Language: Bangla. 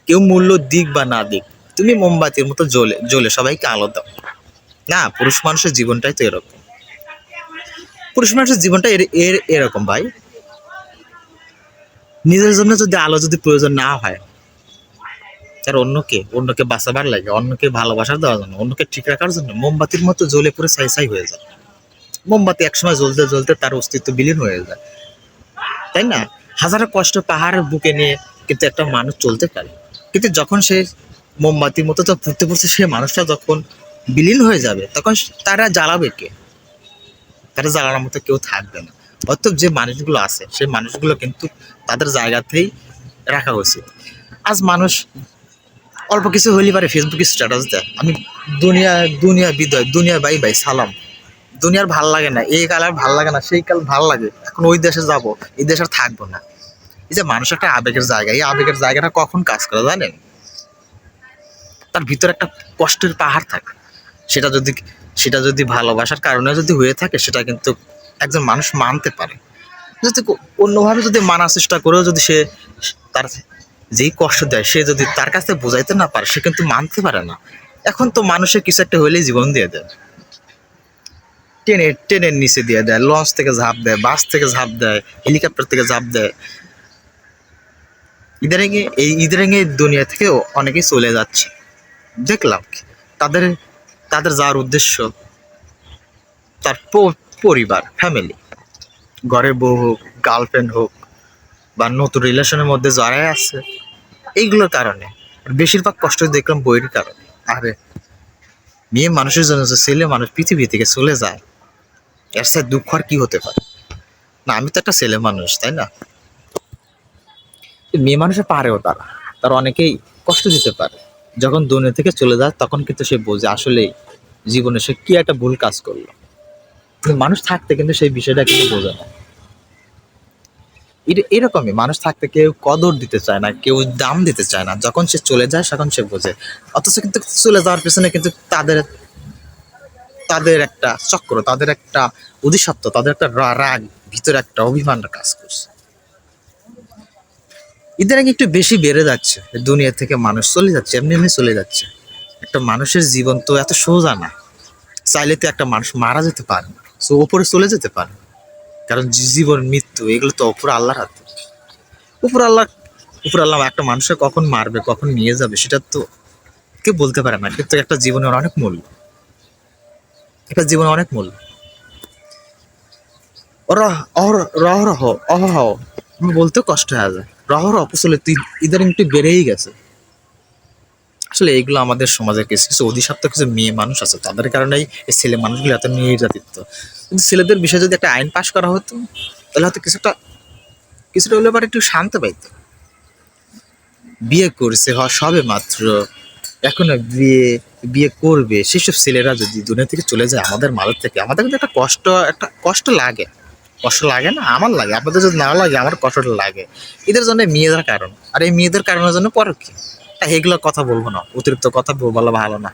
কেউ মূল্য দিক বা না দিক, তুমি মোমবাতির মতো জ্বলে জ্বলে সবাইকে আলো দাও। না, পুরুষ মানুষের জীবনটাই তো এরকম। পুরুষ মানুষের জীবনটা এরকম ভাই। নিজের জন্য যদি আলো যদি প্রয়োজন না হয়, আর অন্যকে বাঁচাবার লাগে, অন্যকে ভালোবাসা দেওয়ার জন্য, অন্যকে ঠিক রাখার জন্য মোমবাতির মতো জ্বলে পুরো ছাই ছাই হয়ে যায়। মোমবাতি একসময় জ্বলতে জ্বলতে তার অস্তিত্ব বিলীন হয়ে যায়, তাই না? হাজারো কষ্ট পাহাড়ের বুকে নিয়ে কিন্তু একটা মানুষ চলতে পারে, কিন্তু যখন সে মোমবাতির মতো তো ঘুরতে ঘুরতে সে মানুষটা যখন বিলীন হয়ে যাবে, তখন তারা জ্বালাবে কে? তারা জ্বালানোর মতো কেউ থাকবে না। অর্থাৎ যে মানুষগুলো আছে সেই মানুষগুলো কিন্তু তাদের জায়গাতেই রাখা উচিত। আজ মানুষ অল্প কিছু হইলে পারে ফেসবুকে স্ট্যাটাস দেয়, আমি দুনিয়া দুনিয়া বিদয়, দুনিয়া বাই বাই সালাম, দুনিয়ার ভাল লাগে না, এই কাল আর ভাল লাগে না, সেই কাল ভাল লাগে, এখন ওই দেশে যাব, এই দেশে আর থাকবো না। এই যে মানুষ একটা আবেগের জায়গা, এই আবেগের জায়গাটা কখন কাজ করে জানেন? তার ভিতরে একটা কষ্টের পাহাড় থাকে, সেটা যদি সেটা যদি ভালোবাসার কারণে যদি হয়ে থাকে, সেটা কিন্তু একজন মানুষ মানতে পারে। যদি অন্যভাবে যদি মানার চেষ্টা করেও যদি সে তার যেই কষ্ট দেয় সে যদি তার কাছে বোঝাইতে না পারে, সে কিন্তু মানতে পারে না। এখন তো মানুষের কিছু একটা হইলেই জীবন দিয়ে দেয়, ট্রেনের নিচে দিয়ে দেয়, লঞ্চ থেকে ঝাঁপ দেয়, বাস থেকে ঝাঁপ দেয়, হেলিকপ্টার থেকে ঝাঁপ দেয়। ইদারিং এই দুনিয়া থেকে অনেকেই চলে যাচ্ছে, দেখলাম। তাদের তাদের যাওয়ার উদ্দেশ্য তার পরিবার, ফ্যামিলি, ঘরের বউ হোক, গার্লফ্রেন্ড হোক, বা নতুন রিলেশনের মধ্যে যারাই আছে, এইগুলোর কারণে। বেশিরভাগ কষ্ট দেখলাম বইয়ের কারণে। আরে মেয়ে মানুষের জন্য যে ছেলে মানুষ পৃথিবী থেকে চলে যায়, এর সাথে দুঃখ আর কি হতে পারে? না, আমি তো একটা ছেলে মানুষ, তাই না? মেয়ে মানুষে পারেও, তারা অনেকেই কষ্ট দিতে পারে। যখন দুনিয়া থেকে চলে যায় তখন কিন্তু সে বোঝে আসলেই জীবনে সে কি একটা ভুল কাজ করলো। কিন্তু মানুষ থাকতে কিন্তু সেই বিষয়টা কিন্তু বোঝে না। এরকমই মানুষ থাকতে কেউ কদর দিতে চায় না, কেউ দাম দিতে চায় না, যখন সে চলে যায় তখন সে বোঝে। অথচ কিন্তু চলে যাওয়ার পেছনে কিন্তু তাদের তাদের একটা চক্র, তাদের একটা অধিসত্ত্ব, তাদের একটা রাগ, ভিতরে একটা অভিমান কাজ করছে। ঈদের আগে একটু বেশি বেড়ে যাচ্ছে, দুনিয়া থেকে মানুষ চলে যাচ্ছে, এমনি এমনি চলে যাচ্ছে। একটা মানুষের জীবন তো এত সোজা না, চাইলে তো একটা মানুষ মারা যেতে পারে না, ওপরে চলে যেতে পারে। কারণ জীবন মৃত্যু এগুলো তো উপর আল্লাহর হাতে। উপর আল্লাহ উপর আল্লাহ একটা মানুষকে কখন মারবে, কখন নিয়ে যাবে, সেটা তো কেউ বলতে পারে না। কিন্তু একটা জীবনের অনেক মূল্য, একটা জীবনের অনেক মূল্য। ওরা রহ অহহ আমি বলতেও কষ্ট হয়ে যায়, রহর অপচলিত ইদানিং একটু বেড়েই গেছে। আসলে এইগুলো আমাদের সমাজের কিছু কিছু অধিসত্ত্ব কিছু মেয়ে মানুষ আছে, তাদের কারণেই এই ছেলে মানুষগুলো এত নির্যাতিত। কিন্তু ছেলেদের বিষয়ে যদি একটা আইন পাশ করা হতো, তাহলে হয়তো কিছুটা হলে পরে একটু শান্ত পাইতো। বিয়ে করছে সবে মাত্র, এখন বিয়ে করবে, সেসব ছেলেরা যদি দুনিয়া থেকে চলে যায় আমাদের মাঝে থেকে, আমাদের কিন্তু একটা কষ্ট লাগে। কষ্ট লাগে না? আমার লাগে, আপনাদের যদি না লাগে আমার কষ্টটা লাগে। এদের জন্য মেয়েদের কারণ, আর এই মেয়েদের কারণের জন্য পরে কি, এগুলো কথা বলবো না, অতিরিক্ত কথা বলা ভালো না।